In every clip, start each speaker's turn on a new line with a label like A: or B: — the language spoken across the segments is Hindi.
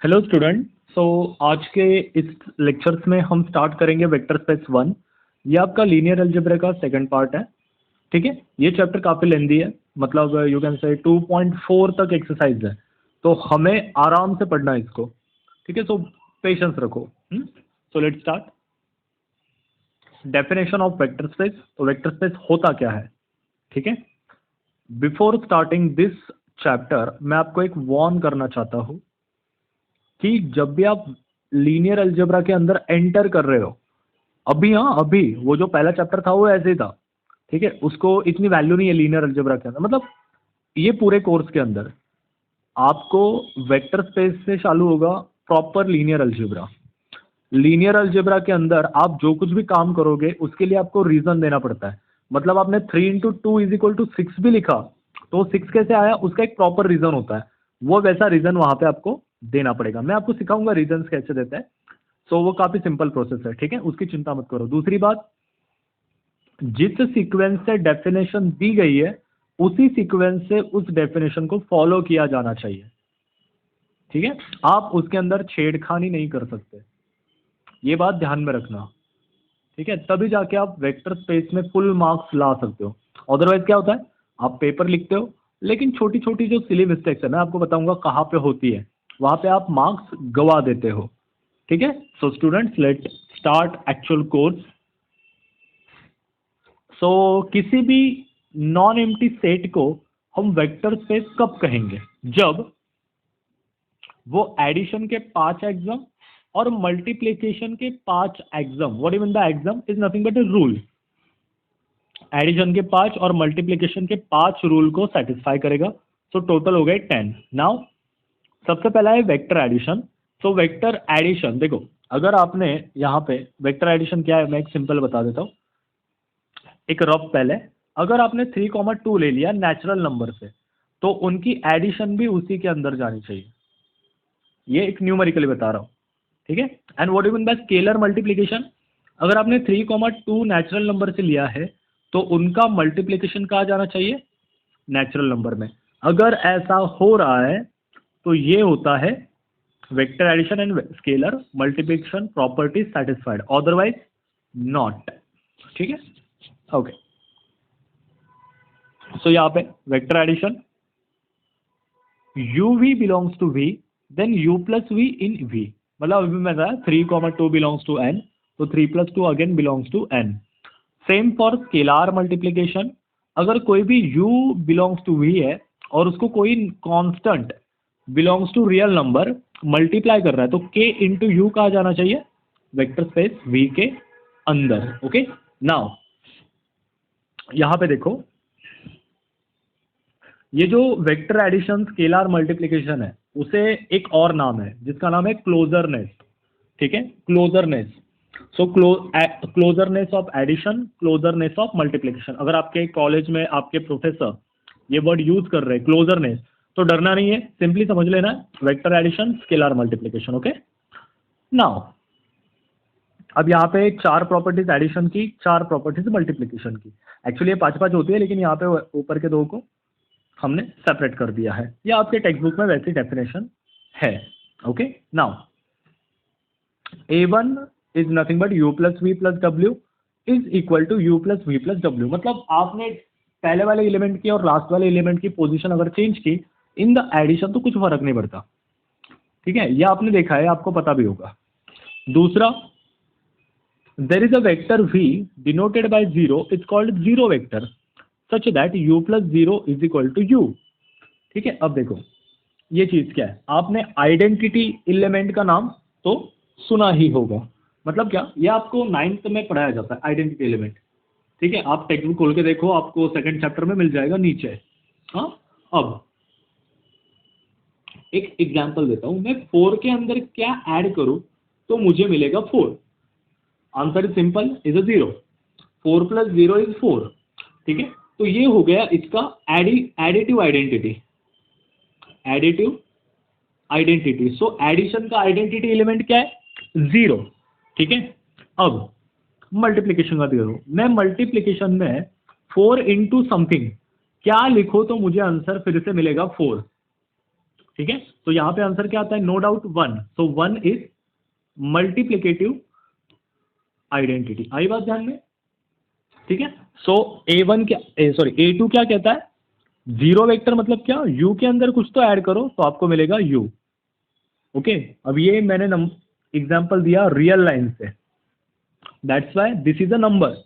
A: Hello student. सो आज के इस लेक्चर्स में हम स्टार्ट करेंगे वेक्टर स्पेस वन। ये आपका लीनियर अलजेब्रा का सेकंड पार्ट है। ठीक है, ये चैप्टर काफ़ी लेंदी है, मतलब यू कैन से 2.4 तक एक्सरसाइज है, तो हमें आराम से पढ़ना है इसको। ठीक है, सो पेशेंस रखो। So let's start. Definition of vector space. तो वेक्टर स्पेस होता क्या है? ठीक है, बिफोर स्टार्टिंग दिस चैप्टर मैं आपको एक वार्न करना चाहता हूँ कि जब भी आप लीनियर अलजेब्रा के अंदर एंटर कर रहे हो, अभी अभी वो जो पहला चैप्टर था वो ऐसे ही था। ठीक है, उसको इतनी वैल्यू नहीं है लीनियर अलजेब्रा के अंदर, मतलब ये पूरे कोर्स के अंदर आपको वेक्टर स्पेस से चालू होगा proper linear algebra. Linear algebra के अंदर आप जो कुछ भी काम करोगे उसके लिए आपको रीजन देना पड़ता है। मतलब आपने 3 × 2 = 6 भी लिखा, तो 6 कैसे आया उसका एक प्रॉपर रीजन होता है, वो वैसा रीजन वहां पे आपको देना पड़ेगा। मैं आपको सिखाऊंगा रीजन कैसे देते हैं। सो वो काफी सिंपल प्रोसेस है, ठीक है, उसकी चिंता मत करो। दूसरी बात, जिस सीक्वेंस से डेफिनेशन दी गई है उसी सीक्वेंस से उस डेफिनेशन को फॉलो किया जाना चाहिए। ठीक है, आप उसके अंदर छेड़खानी नहीं कर सकते, ये बात ध्यान में रखना। ठीक है, तभी जाके आप वेक्टर स्पेस में फुल मार्क्स ला सकते हो। अदरवाइज क्या होता है, आप पेपर लिखते हो लेकिन छोटी छोटी जो सिली मिस्टेक्स है, मैं आपको बताऊंगा कहाँ पे होती है, वहां पे आप मार्क्स गवा देते हो। ठीक है, so students let start actual course. So किसी भी नॉन एम्प्टी सेट को हम वेक्टर स्पेस कब कहेंगे? जब वो एडिशन के 5 एग्जाम और मल्टीप्लिकेशन के 5 exam, what even the exam is nothing but a rule, addition के 5 और मल्टीप्लिकेशन के 5 रूल को सेटिस्फाई करेगा। सो टोटल हो गए 10। नाउ सबसे पहला है vector addition. So vector addition देखो, अगर आपने यहाँ पे वेक्टर एडिशन क्या है मैं एक सिंपल बता देता हूँ, एक रफ पहले। अगर आपने 3, 2 ले लिया नेचुरल नंबर से, तो उनकी एडिशन भी उसी के अंदर जानी चाहिए। ये एक न्यूमेरिकली बता रहा हूँ, ठीक है। And what even bye scalar multiplication, अगर आपने 3, 2 नेचुरल नंबर से लिया है तो उनका मल्टीप्लिकेशन कहाँ जाना चाहिए? नेचुरल नंबर में। अगर ऐसा हो रहा है तो ये होता है vector addition and scalar multiplication property satisfied, otherwise not. ठीक है, ओके। सो यहाँ पे vector addition, u v belongs to v, then u plus v in v। मतलब अभी मैं 3, 2 बिलोंग्स टू n, तो 3 + 2 again belongs to n। Same for scalar multiplication, अगर कोई भी u बिलोंग्स टू v है और उसको कोई constant belongs to real number multiply कर रहा है, तो k इंटू यू कहा जाना चाहिए? वेक्टर स्पेस v के अंदर। ओके, नाउ यहां पे देखो, ये जो वेक्टर एडिशन स्केलार मल्टीप्लिकेशन है उसे एक और नाम है जिसका नाम है क्लोजरनेस। ठीक है, क्लोजरनेस। सो क्लोजरनेस ऑफ एडिशन, क्लोजरनेस ऑफ मल्टीप्लिकेशन। अगर आपके कॉलेज में आपके प्रोफेसर ये वर्ड यूज कर रहे हैं क्लोजरनेस, तो डरना नहीं है, सिंपली समझ लेना vector addition scalar multiplication. Okay, now अब यहाँ पे 4 प्रॉपर्टीज एडिशन की, 4 प्रॉपर्टीज मल्टीप्लिकेशन की। एक्चुअली ये 5-5 होती है, लेकिन यहाँ पे ऊपर के 2 को हमने सेपरेट कर दिया है, या आपके टेक्स्ट बुक में वैसी डेफिनेशन है। Okay, now a1 is nothing but u plus V plus W is equal to u plus V plus W. मतलब आपने पहले वाले एलिमेंट की और लास्ट वाले एलिमेंट की पोजीशन अगर चेंज की इन द एडिशन तो कुछ फर्क नहीं पड़ता। ठीक है, यह आपने देखा है, आपको पता भी होगा। दूसरा, there is a vector v denoted by 0, it's called zero vector such that u plus 0 is equal to u। ठीक है, अब देखो ये चीज क्या है, आपने आइडेंटिटी एलिमेंट का नाम तो सुना ही होगा। मतलब क्या, ये आपको 9th में पढ़ाया जाता है आइडेंटिटी एलिमेंट। ठीक है, आप टेक्स्ट बुक खोल के देखो, आपको सेकंड चैप्टर में मिल जाएगा नीचे। हाँ, अब एक एग्जांपल देता हूं, मैं 4 के अंदर क्या ऐड करूं तो मुझे मिलेगा 4। Answer is simple, is a 0। 4 + 0 इज 4। ठीक है, तो ये हो गया इसका additive identity, additive identity. So addition का आइडेंटिटी एलिमेंट क्या है? 0। ठीक है, अब मल्टीप्लिकेशन का देखो, मैं मल्टीप्लिकेशन में 4 इंटू समथिंग क्या लिखो तो मुझे आंसर फिर से मिलेगा 4। ठीक है, तो यहाँ पे आंसर क्या आता है, no doubt 1, so 1 is multiplicative identity. आई बात ध्यान में, ठीक है। सो A1 क्या, सॉरी A2 क्या कहता है, जीरो वेक्टर मतलब क्या, U के अंदर कुछ तो ऐड करो तो आपको मिलेगा U। ओके, अब ये मैंने एग्जांपल दिया रियल लाइन से, that's why this is a number,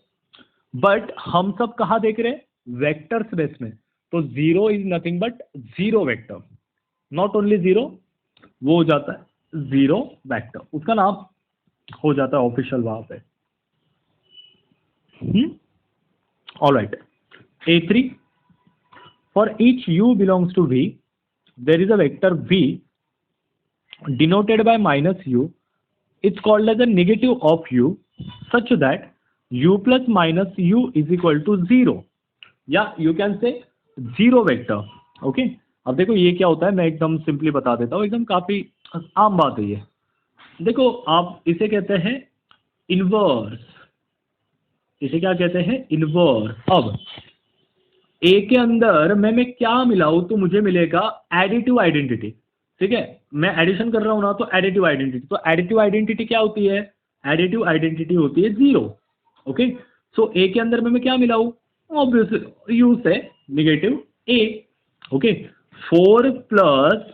A: but हम सब कहाँ देख रहे हैं, वेक्टर स्पेस में, तो zero is nothing but zero vector, not only zero, वो हो जाता है जीरो वेक्टर, उसका नाम हो जाता है ऑफिशियल वहां पे। Alright, A3, for each U belongs to V, there is a vector V denoted by minus U. It's called as a negative of U such that U plus minus U is equal to 0, या you can say zero vector। Okay, अब देखो ये क्या होता है, मैं एकदम सिंपली बता देता हूँ, एकदम काफी आम बात है ये। देखो आप इसे कहते हैं इनवर्स, इसे क्या कहते हैं, इनवर्स। अब ए के अंदर मैं क्या मिलाऊं तो मुझे मिलेगा एडिटिव आइडेंटिटी, ठीक है, मैं एडिशन कर रहा हूं ना तो एडिटिव आइडेंटिटी, तो एडिटिव आइडेंटिटी क्या होती है, एडिटिव आइडेंटिटी होती है जीरो। ओके, सो ए के अंदर मैं क्या मिलाऊं, obviously you say negative A. Okay, 4 plus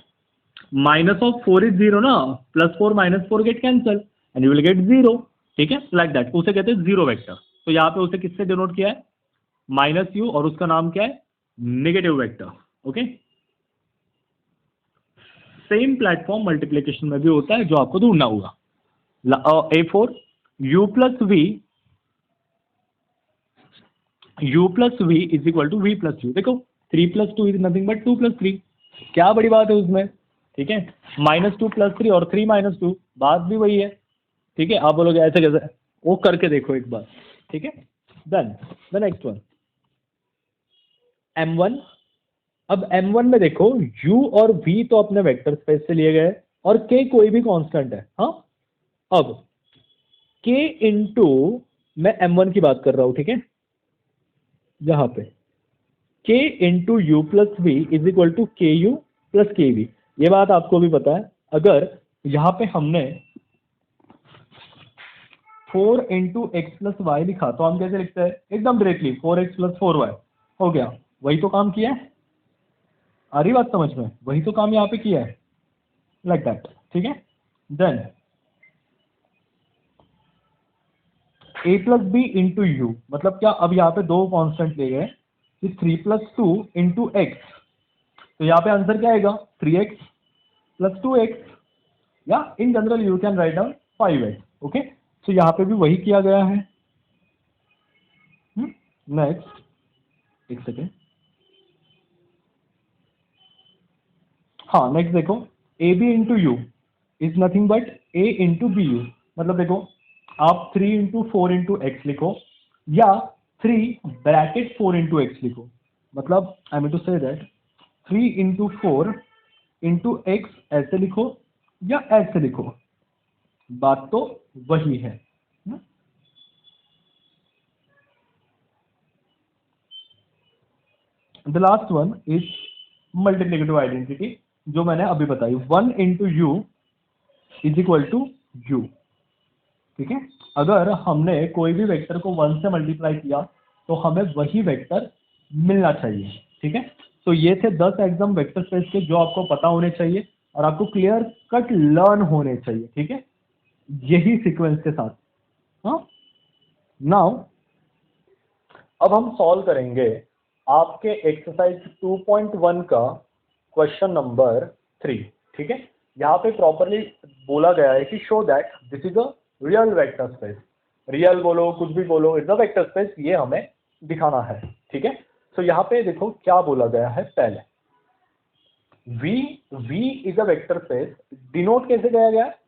A: minus of 4 is zero ना, plus 4 minus 4 get cancel and you will get zero, ठीक है, लाइक दैट, उसे कहते हैं जीरो वेक्टर। तो यहाँ पे उसे किससे डिनोट किया है, माइनस यू, और उसका नाम क्या है, negative vector. Okay, same platform multiplication में भी होता है जो आपको ढूंढना होगा। A4 U plus V is equal to V plus U. देखो 3 plus 2 is nothing but 2 plus 3, क्या बड़ी बात है उसमें, ठीक है, माइनस 2 प्लस 3 और 3 माइनस 2, बात भी वही है, ठीक है। आप बोलोगे ऐसे कैसे, वो करके देखो एक बार, ठीक है। Then the next one M1। अब M1 में देखो U और V तो अपने वेक्टर स्पेस से लिए गए और K कोई भी कांस्टेंट है, हाँ। अब K इंटू, मैं M1 की बात कर रहा हूं, ठीक है, यहां पे K into U plus V is equal to K U plus K V. ये बात आपको भी पता है, अगर यहां पे हमने 4 इंटू एक्स प्लस वाई लिखा तो हम कैसे लिखते हैं, एकदम डायरेक्टली 4x प्लस 4y हो गया, वही तो काम किया है, आ रही बात समझ में, वही तो काम यहाँ पे किया है, लाइक दैट, ठीक है। Then a plus B into U, मतलब क्या, अब यहाँ पे दो कांस्टेंट ले गए, 3 प्लस 2 इंटू एक्स, तो यहाँ पे आंसर क्या आएगा, 3x प्लस 2x, या in general you can write down 5x। Okay, तो यहाँ पे भी वही किया गया है। नेक्स्ट, एक सेकेंड, हाँ नेक्स्ट देखो, A B into U is nothing but A into B U, मतलब देखो आप 3 इंटू 4 इंटू एक्स लिखो या 3 ब्रैकेट 4 इंटू एक्स लिखो, मतलब I mean to say that 3 into 4 into X ऐसे लिखो या ऐसे लिखो, बात तो वही है। The last one is multiplicative identity, जो मैंने अभी बताई, 1 into U is equal to U, ठीक है। अगर हमने कोई भी वेक्टर को 1 से मल्टीप्लाई किया तो हमें वही वेक्टर मिलना चाहिए, ठीक है। तो ये थे 10 एग्जाम वेक्टर स्पेस के जो आपको पता होने चाहिए और आपको क्लियर कट लर्न होने चाहिए, ठीक है, यही सीक्वेंस के साथ। हाँ, नाउ अब हम सॉल्व करेंगे आपके एक्सरसाइज 2.1 का क्वेश्चन नंबर 3, ठीक है। यहाँ पे प्रॉपरली बोला गया है कि show that this is a real vector space, real बोलो कुछ भी बोलो, इज अ वेक्टर स्पेस, ये हमें दिखाना है, ठीक है। तो यहाँ पे देखो क्या बोला गया है, पहले V is a vector space, denote कैसे किया गया है,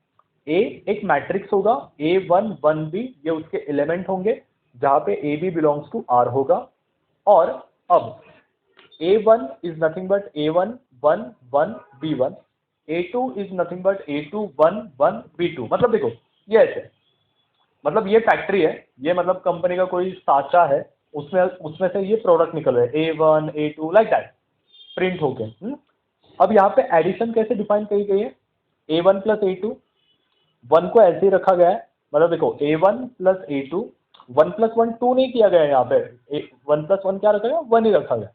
A: A एक मैट्रिक्स होगा, A1 1B ये उसके एलिमेंट होंगे, जहां पे AB बिलोंग्स टू R होगा, और अब A1 is nothing but A1 1 1 B1, A2 is nothing but A2 1 1 B2, मतलब देखो ये ऐसे, मतलब ये फैक्ट्री है, ये मतलब कंपनी का कोई साचा है, उसमें से ये प्रोडक्ट निकल रहा है A1 A2 like that print होके। अब यहाँ पे एडिशन कैसे डिफाइन करी गई है, a1 plus a two, one को ऐसे ही रखा गया है, मतलब देखो a1 plus a two, one plus one two नहीं किया गया है यहाँ पे, वन प्लस वन क्या रखा गया, वन ही रखा गया,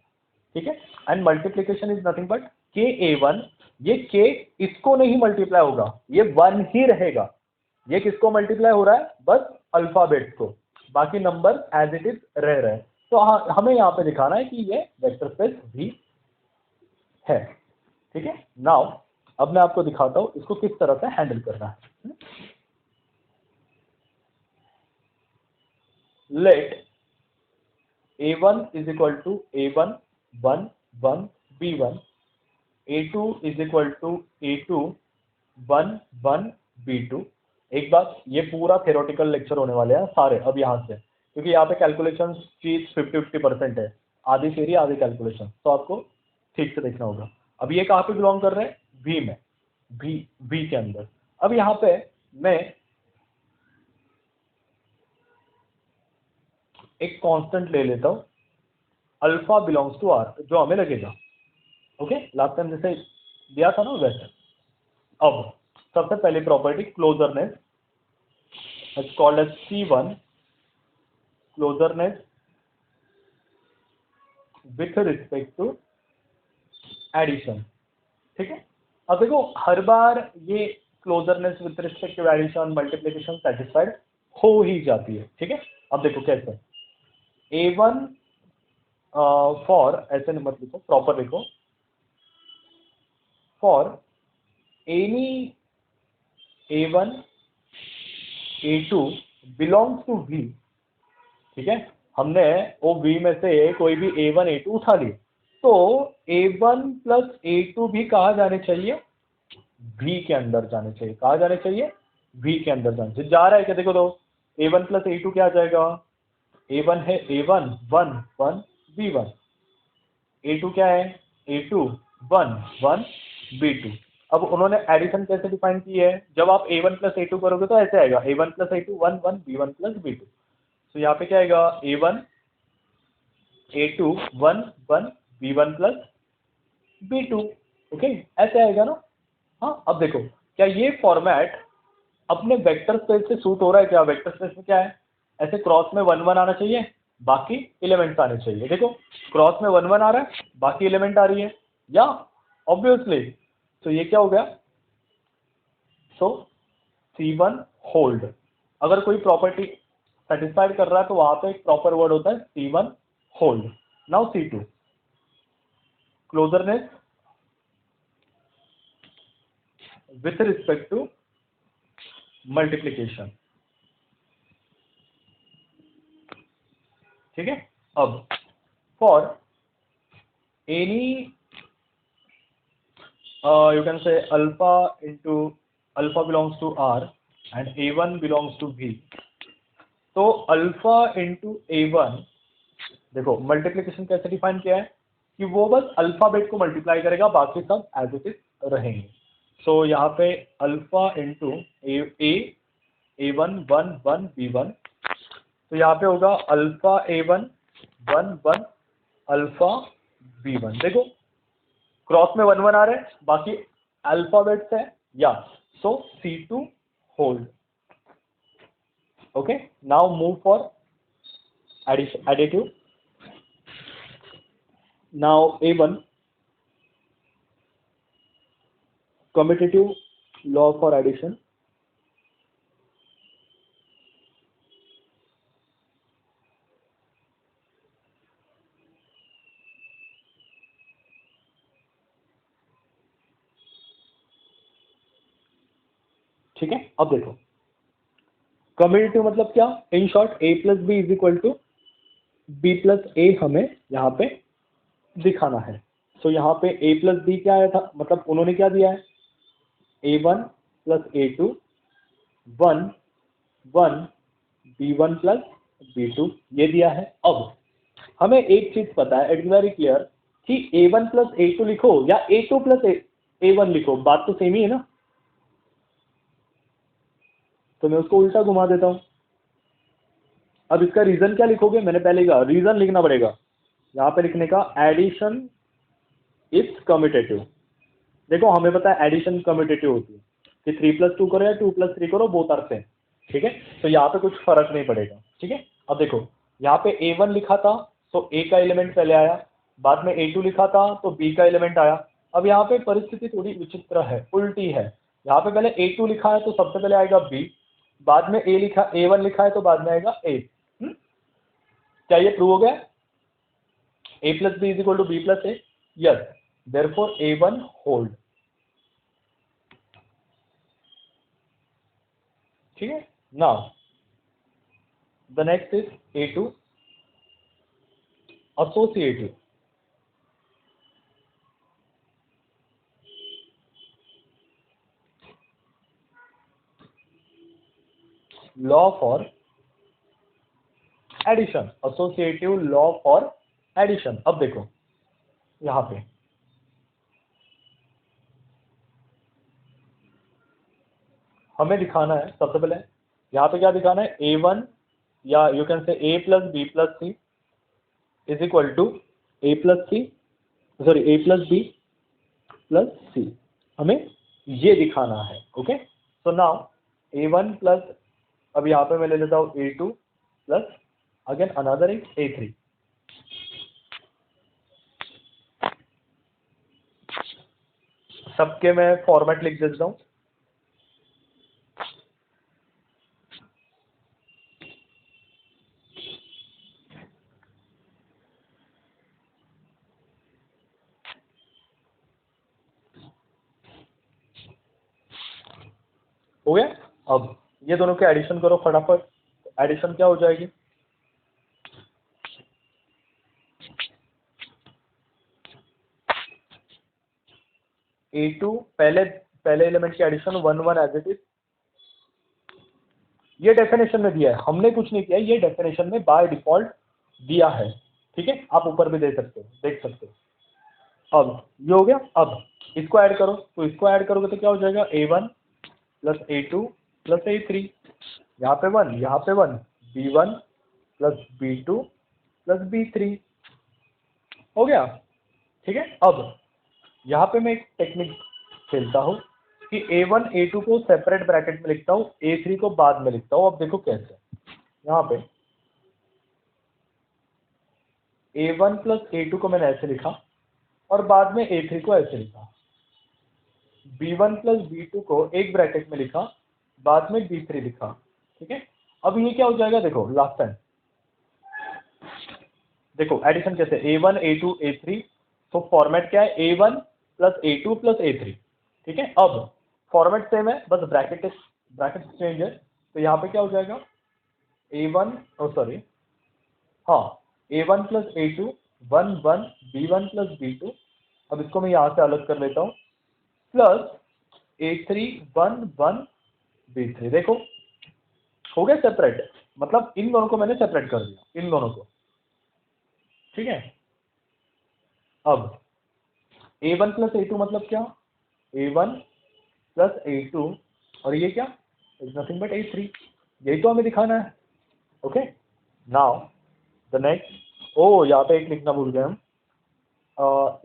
A: ठीक है। And multiplication is nothing but के ए वन, ये के इसको नहीं मल्टीप्लाई होगा, ये वन ही रहेगा, ये किसको मल्टीप्लाई हो रहा है, बस अल्फाबेट को, बाकी नंबर एज इट इज रह रहे हैं। तो हमें यहाँ पे दिखाना है कि ये वेक्टर स्पेस भी है, ठीक है। नाउ अब मैं आपको दिखाता हूं इसको किस तरह से हैंडल करना है। Let a1 is equal to a1 1 1 b1, a2 is equal to a2 1 1 b2। एक बात, ये पूरा थ्योरेटिकल लेक्चर होने वाले हैं सारे अब यहाँ से, क्योंकि यहाँ पे कैलकुलेशन चीज 50-50% है, आधी थ्योरी आधी कैलकुलेशन, तो आपको ठीक से देखना होगा। अब ये कहाँ पे बिलोंग कर रहे हैं, V में, V के अंदर। अब यहाँ पे मैं एक कांस्टेंट ले लेता हूँ, अल्फा बिलोंग्स टू आर, जो हमें लगेगा, ओके, लास्ट टाइम जैसे दिया था ना वैसे। अब सबसे पहली property closeness is called as C1, closeness with respect to addition, ठीक है। अब देखो हर बार ये closeness with respect to addition multiplication satisfied हो ही जाती है, ठीक है। अब देखो कैसे, A1 फॉर, ऐसे मत लिखो, प्रॉपर लिखो, for any A1 A2 belongs to V, ठीक है। हमने वो V में से कोई भी A1 A2 उठा लिए, तो A1 प्लस A2 भी कहाँ जाने चाहिए, V के अंदर जाने चाहिए, कहाँ जाने चाहिए, V के अंदर जाने चाहिए। जा रहा है क्या, देखो तो A1 प्लस A2 क्या आ जाएगा, A1 है A1 1 1 B1, A2 क्या है A2 1 1 B2। अब उन्होंने एडिशन कैसे डिफाइन की है, जब आप A1 प्लस A2 करोगे तो ऐसे आएगा, A1 plus A2 1 1 B1 plus B2। तो यहाँ पे क्या आएगा, A1 A2 1 1 B1 plus B2, okay, ऐसे आएगा ना। हाँ, अब देखो क्या ये फॉर्मेट अपने वेक्टर स्पेस से सूट हो रहा है क्या, वेक्टर स्पेस में क्या है, ऐसे क्रॉस में 1 1 आना चाहिए, बाकी एलिमेंट्स आने चाहिए, देखो क्रॉस में 1 1 आ रहा है, बाकी एलिमेंट आ रही है, या ऑब्वियसली, तो ये क्या हो गया, सो C1 होल्ड। अगर कोई प्रॉपर्टी सेटिस्फाइड कर रहा है तो वहां पे एक प्रॉपर वर्ड होता है C1 hold. Now C2, closeness with respect to multiplication, ठीक है। अब for any you can say alpha into alpha belongs to R and A1 belongs to V, तो alpha into A1, देखो मल्टीप्लिकेशन कैसे डिफाइन किया है कि वो बस अल्फाबेट को मल्टीप्लाई करेगा, बाकी सब एज इट इज रहेंगे। सो यहाँ पे अल्फा इंटू A1 1 1 B1, तो यहाँ पे होगा अल्फा A1 1 1 अल्फा B1, देखो क्रॉस में 1 1 आ रहे हैं, बाकी अल्फाबेट्स है, या सो C2 hold, okay. Now move for additive, now A1 commutative law for addition, ठीक है। अब देखो कम्यूटेटिव मतलब क्या, in short A plus B is equal to B plus A हमें यहाँ पे दिखाना है। सो यहाँ पे A प्लस बी क्या आया था, मतलब उन्होंने क्या दिया है, A1 plus A2 1 1 B1 plus B2 ये दिया है। अब हमें एक चीज पता है, इट्स वेरी क्लियर, कि A1 प्लस A2 लिखो या A2 प्लस A1 लिखो, बात तो सेम ही है ना। तो मैं उसको उल्टा घुमा देता हूं। अब इसका रीजन क्या लिखोगे, मैंने पहले कहा रीजन लिखना पड़ेगा, यहां पे लिखने का एडिशन इज कम्यूटेटिव, देखो हमें पता है एडिशन कम्यूटेटिव होती है कि 3+2 करो या 2+3 करो, बोथ आर सेम, ठीक है। तो यहाँ पे कुछ फर्क नहीं पड़ेगा, ठीक है। अब देखो यहाँ पे A1 लिखा था तो A का एलिमेंट पहले आया, बाद में A2 लिखा था तो B का एलिमेंट आया। अब यहाँ पे परिस्थिति थोड़ी विचित्र है, उल्टी है। यहाँ पे पहले A2 लिखा है तो सबसे पहले आएगा B, बाद में A1 लिखा है तो बाद में आएगा A। क्या ये प्रूव हो गया? A+B = B+A? Yes, therefore A1 hold, ठीक है। Now the next is A2 associative। Law for addition, associative law for addition. अब देखो यहां पे हमें दिखाना है, सबसे पहले यहां पे क्या दिखाना है, A1 या you can say A+B+C is equal to A+B+C, हमें ये दिखाना है। Okay, so now A1 plus, अब यहाँ पे मैं ले लेता हूँ A2 plus again another is A3। सबके मैं फॉर्मेट लिख देता हूँ। हो गया। अब ये दोनों के एडिशन करो फटाफट, एडिशन क्या हो जाएगी, A2 पहले एलिमेंट की एडिशन 1 1 एज इट इज। ये डेफिनेशन में दिया है, हमने कुछ नहीं किया, ये डेफिनेशन में बाय डिफॉल्ट दिया है, ठीक है। आप ऊपर भी दे सकते हो, देख सकते हो। अब ये हो गया। अब इसको ऐड करो, तो इसको ऐड करोगे तो क्या हो जाएगा, A1 plus A2 plus A3, यहाँ पे 1 यहाँ पे 1, B1 plus B2 plus B3 हो गया, ठीक है। अब यहाँ पे मैं एक टेक्निक खेलता हूँ कि A1 A2 को सेपरेट ब्रैकेट में लिखता हूँ, A3 को बाद में लिखता हूँ। अब देखो कैसे, यहाँ पे A1 प्लस A2 को मैंने ऐसे लिखा और बाद में A3 को ऐसे लिखा, B1 प्लस B2 को एक ब्रैकेट में लिखा, बाद में B3 लिखा, ठीक है। अब ये क्या हो जाएगा, देखो लास्ट टाइम देखो एडिशन कैसे, A1 A2 A3, तो फॉर्मेट क्या है, A1 plus A2 plus A3, ठीक है। अब फॉर्मेट सेम है, बस ब्रैकेट चेंज है। तो यहाँ पे क्या हो जाएगा, A1 सॉरी हाँ A1 plus A2 1 1 B1 plus B2, अब इसको मैं यहाँ से अलग कर लेता हूँ, प्लस A3 1 1 B3। देखो हो गया सेपरेट, मतलब इन दोनों को मैंने सेपरेट कर दिया, इन दोनों को, ठीक है। अब A1 प्लस A2 मतलब क्या, A1 प्लस A2 और ये क्या, इज नथिंग बट A3, यही तो हमें दिखाना है। ओके, नाउ द नेक्स्ट, ओ यहाँ पे एक लिखना भूल गए हम,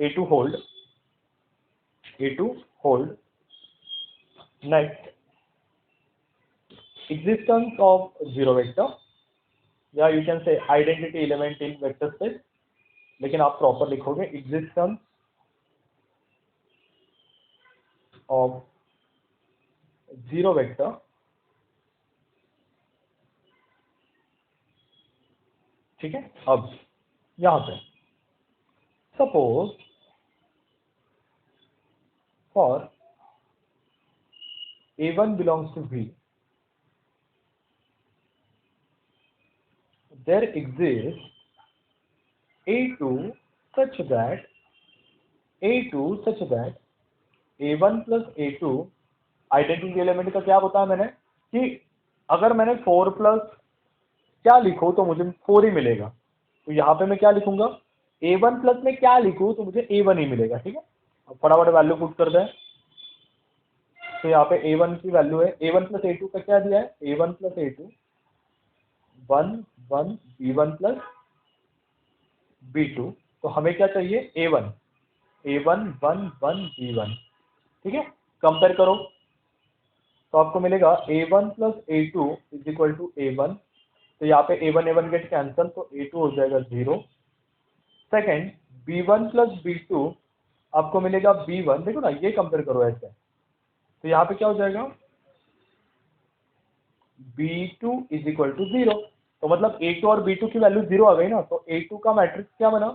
A: A2 hold, A2 hold. Next, existence of zero vector, या you can say identity element in vector space, लेकिन आप प्रॉपर लिखोगे एग्जिस्टेंस ऑफ जीरो वेक्टर ठीक है। अब यहां पे suppose for A1 belongs to V, there exists A2 such that A1 plus A2, identity element का क्या बताया मैंने कि अगर मैंने 4 प्लस क्या लिखो तो मुझे 4 ही मिलेगा, तो यहाँ पे मैं क्या लिखूंगा, A1 प्लस में क्या लिखूं तो मुझे A1 ही मिलेगा, ठीक है। अब फटाफट वैल्यू पुट कर दें, तो यहाँ पे A1 की वैल्यू है, A1 प्लस A2 का क्या दिया है, A1 plus A2 1 1 B1 plus B2, तो हमें क्या चाहिए, A1 1 1 B1, ठीक है, कंपेयर करो तो आपको मिलेगा a1 plus a2 is equal to a1, तो यहाँ पे a1 गेट कैंसल, तो a2 हो जाएगा 0। सेकेंड b1 प्लस b2 आपको मिलेगा b1, देखो ना ये कंपेयर करो ऐसे, तो यहाँ पे क्या हो जाएगा b2 इज इक्वल टू 0, तो मतलब a2 और b2 की वैल्यू 0 आ गई ना, तो a2 का मैट्रिक्स क्या बना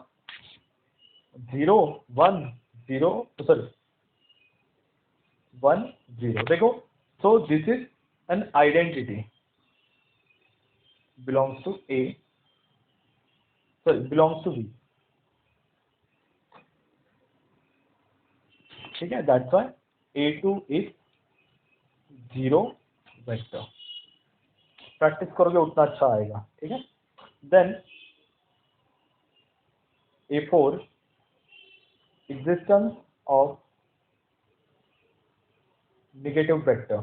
A: 0 1 0, सॉरी 1 0, देखो, so this is an identity belongs to A, sorry belongs to B, ठीक है, that's why A2 is 0 vector. Practice करोगे उतना अच्छा आएगा, ठीक है। Then A4 existence of negative vector,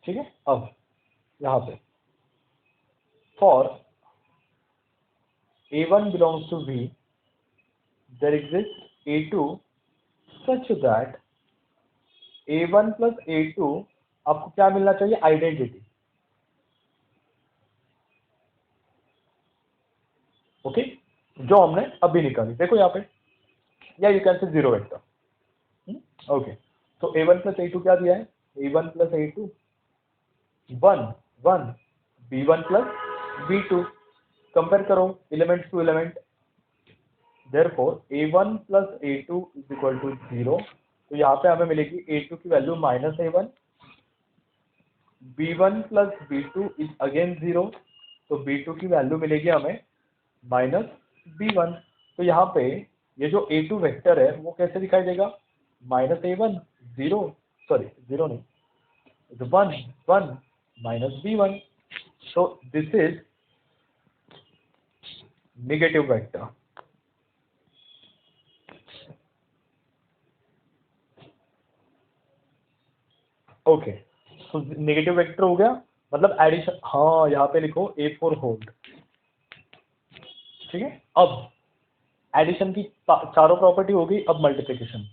A: ठीक है। अब यहाँ पे for A1 belongs to V, there exists A2 such that A1 plus A2 आपको क्या मिलना चाहिए, आइडेंटिटी, ओके, जो हमने अभी निकाली, देखो यहाँ पे, या you can say 0 vector, okay. तो A1 प्लस A2 क्या दिया है, A1 plus A2 1 1, B1 plus B2, compare करो element to element, therefore A1 plus A2 is equal to 0, तो यहाँ पे हमें मिलेगी A2 की value -A1, B1 plus B2 is again 0, तो B2 की वैल्यू मिलेगी हमें -B1, तो यहाँ पे ये जो A2 वेक्टर है वो कैसे दिखाई देगा, -A1 0, सॉरी 0 नहीं, 1 1 -B1, so this is negative vector, okay. तो नेगेटिव वेक्टर हो गया, मतलब एडिशन, हाँ यहाँ पे लिखो A4 होल्ड, ठीक है। अब एडिशन की चारों प्रॉपर्टी हो गई, अब multiplication,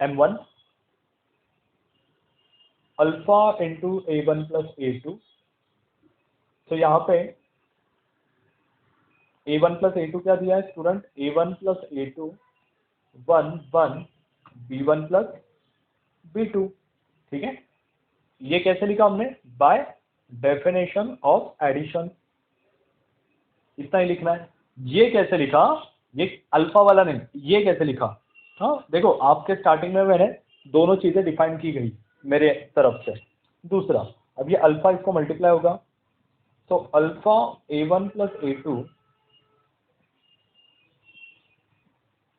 A: M1 alpha into A1 plus A2, तो यहाँ पे A1 प्लस A2 क्या दिया है student, A1 plus A2 1 1, B1 plus B2, ठीक है। ये कैसे लिखा हमने, बाय डेफिनेशन ऑफ एडिशन, इतना ही लिखना है। ये कैसे लिखा, ये अल्फा वाला नहीं, ये कैसे लिखा, हाँ देखो आपके स्टार्टिंग में मैंने दोनों चीजें डिफाइन की गई मेरे तरफ से। दूसरा, अब ये अल्फा इसको मल्टीप्लाई होगा, तो alpha A1 plus A2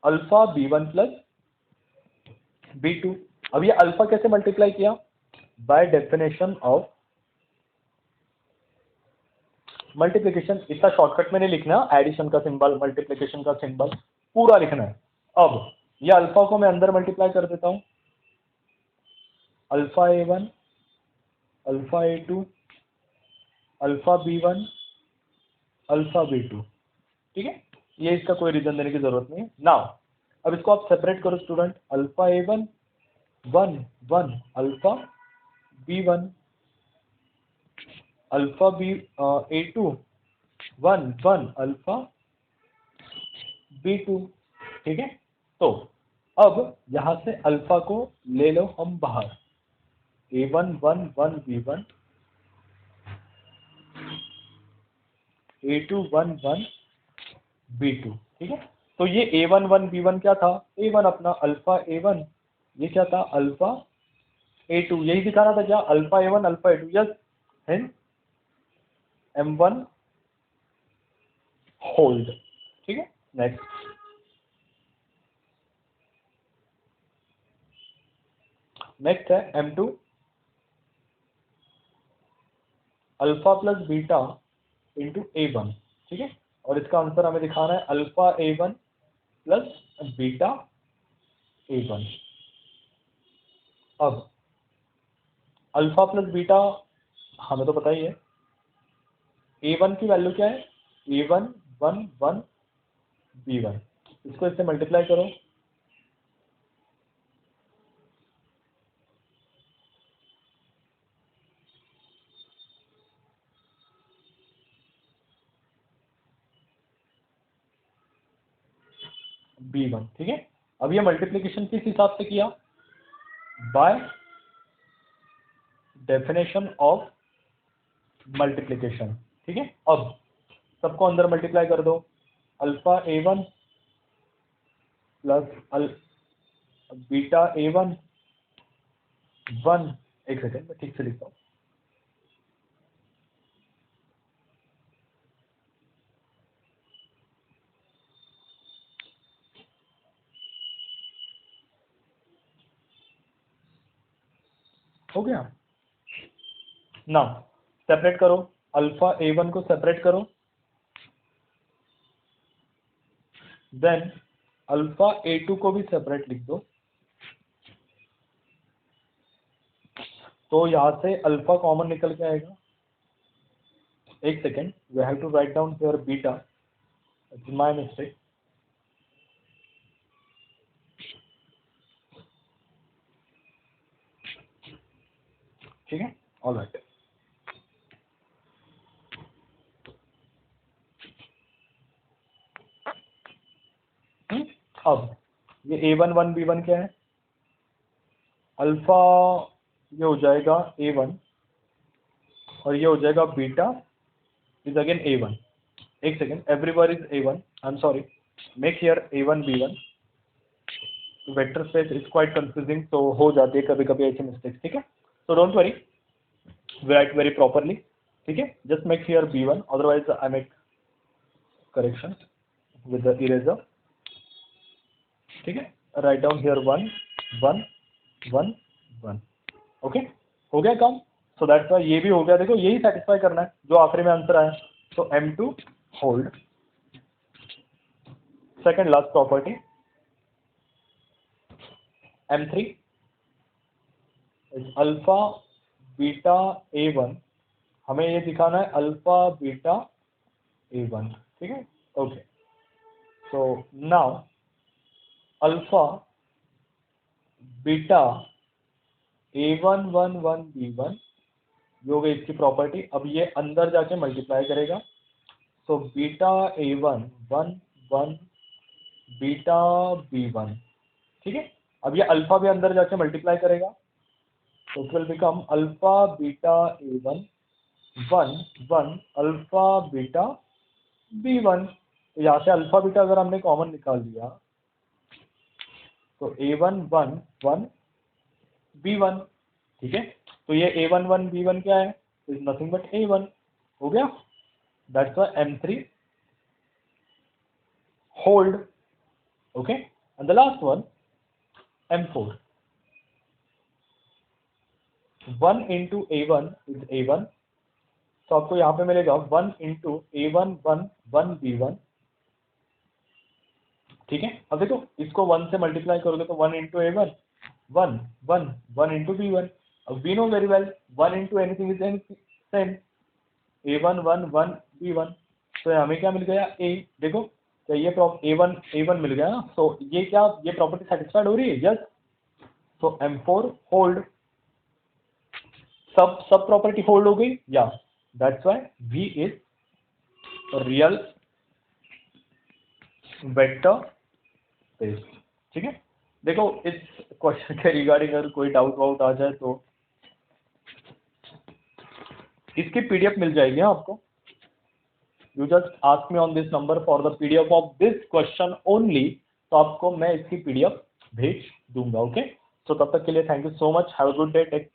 A: alpha B1 plus B2, अब ये अल्फा कैसे मल्टीप्लाई किया, बाय डेफिनेशन ऑफ मल्टीप्लिकेशन, इतना शॉर्टकट में नहीं लिखना, एडिशन का सिंबल मल्टीप्लिकेशन का सिंबल पूरा लिखना है। अब ये अल्फा को मैं अंदर मल्टीप्लाई कर देता हूं, alpha A1 alpha A2 alpha B1 alpha B2, ठीक है। ये इसका कोई रीजन देने की जरूरत नहीं है। नाउ अब इसको आप सेपरेट करो student, alpha A1 1 1 alpha B1 alpha A2 1 1 alpha B2, ठीक है। तो अब यहां से अल्फा को ले लो हम बाहर, A1 1 1 B1 A2 1 1 B2, ठीक है। तो ये A1 1 B1 क्या था, A1 अपना अल्फा A1, ये क्या था अल्फा A2, यही दिखाना था क्या, alpha A1 alpha A2, yes, hence M1 hold, ठीक है। नेक्स्ट नेक्स्ट है M2 alpha plus beta into A1, ठीक है। और इसका आंसर हमें दिखाना है alpha A1 plus beta A1। अब अल्फा प्लस बीटा हमें तो पता ही है, A1 की वैल्यू क्या है, A1 1 1 B1, इसको इससे मल्टीप्लाई करो, B1, ठीक है। अब ये मल्टीप्लीकेशन किस हिसाब से किया, बाय डेफिनेशन ऑफ मल्टीप्लीकेशन, ठीक है। अब सबको अंदर मल्टीप्लाई कर दो, alpha A1 plus beta A1 1, एक सेकेंड मैं ठीक से लिखता हूँ, हो गया ना। सेपरेट करो, अल्फा A1 को सेपरेट करो, देन अल्फा A2 को भी सेपरेट लिख दो, तो यहां से अल्फा कॉमन निकल के आएगा, एक second, we have to write down here बीटा, इट्स माय मिस्टेक, ठीक है, ऑलराइट। अब ये A1 1 B1 क्या है, अल्फा ये हो जाएगा A1 और ये हो जाएगा बीटा इज अगेन A1, एक second, everywhere is A1, I am sorry, make here A1 B1, vector space is quite confusing, तो हो जाती है कभी कभी ऐसी मिस्टेक्स, ठीक है। So don't worry, right very properly, ठीक है, just make here B1, otherwise I make correction with the eraser, ठीक है। राइट डाउन हियर 1 1 1 1, ओके, हो गया काम। सो दैट्स वाई ये भी हो गया, देखो यही सेटिस्फाई करना है जो आखिरी में आंसर आया, तो M2 hold. Second last property M3 is alpha beta A1, हमें ये दिखाना है अल्फा बीटा A1, ठीक है, okay. So now alpha beta A1 1 1 B1 ये हो गई इसकी प्रॉपर्टी। अब ये अंदर जाके मल्टीप्लाई करेगा, so beta A1 1 1 beta B1, ठीक है। अब ये अल्फा भी अंदर जाके मल्टीप्लाई करेगा, तो it will become alpha beta A1 1 1 alpha beta B1, तो यहाँ से अल्फा बीटा अगर हमने कॉमन निकाल लिया तो A1 1 1 B1, ठीक है। तो ये A1 1 B1 क्या है, इज नथिंग बट A1, हो गया, that's why M3 hold, okay. And the last one M4, 1 into A1 is A1, तो आपको यहाँ पे मिलेगा 1 इंटू A1 1 1 B1, ठीक है। अब देखो इसको 1 से मल्टीप्लाई करोगे तो 1 इंटू A1 1 1 1 इंटू B1, अब we know very well 1 into anything is anything same, A1 1 1 B1, तो हमें क्या मिल गया A, देखो क्या ये A1 A1 मिल गया ना, तो ये क्या, ये प्रॉपर्टी सेटिस्फाइड हो रही है, यस। तो M4 होल्ड, सब प्रॉपर्टी होल्ड हो गई, या that's why V is real vector space, ठीक है। देखो इस क्वेश्चन के रिगार्डिंग अगर कोई डाउट वाउट आ जाए तो इसकी पीडीएफ मिल जाएगी आपको, you just ask me on this number for the PDF of this question only, तो आपको मैं इसकी पीडीएफ भेज दूंगा, ओके। सो तब तक के लिए thank you so much, have a good day, take